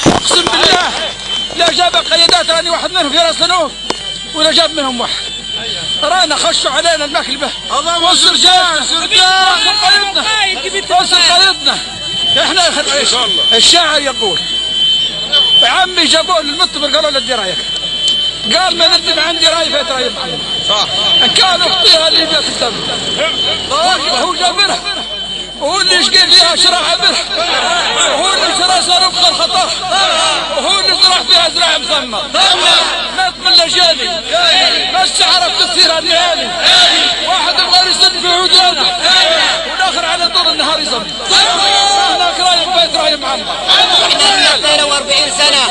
اقسم بالله لا جاب قيادات، راني واحد منهم في راس سنوف ولا جاب منهم واحد. رانا خشوا علينا المكلبه وصل رجالنا وصل قايدنا. احنا الشاعر يقول يا عمي جابوه للمطبر قالوا له ادي رايك، قال ما ندم عندي راي فات راي محمد. صح ان كان اخطيها اللي بيت الدم هو جابرها، وهو اللي يشقي فيها شرع برح، وهو اللي شرى صاروخ الخطا، وهو اللي زرع فيها زراع مثمر. مات من الاجاني بس عرف تصير الليالي، واحد يبغى يسد في عدوانه والاخر على طول النهار يصب. هناك راي بيت راي محمد. احنا 42 سنه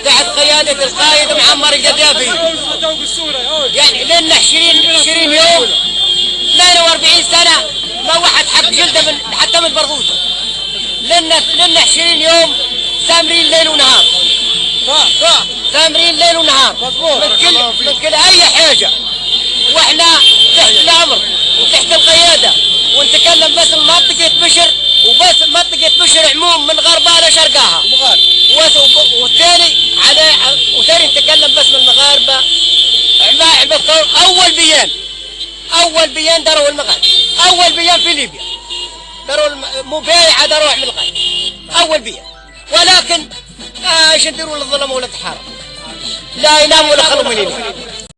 تحت قياده القائد معمر القذافي، يعني لنا 20 يوم 42 سنه ما واحد حق جلده من حتى من برغوثه. لنا 20 يوم سامرين ليل ونهار. سامرين ليل ونهار من كل اي حاجه، واحنا تحت الامر وتحت القياده، ونتكلم بس منطقه بشر وبس منطقه بشر عموم من غربها لشرقها، والثاني نتكلم بس من المغاربه. اول بيان دروا المغاربه، اول بيان في ليبيا دروا مبايعه دروا من الغاية، اول بيان. ولكن ايش نديروا للظلم ولا الحرام؟ لا ينام ولا خلوا من ينام.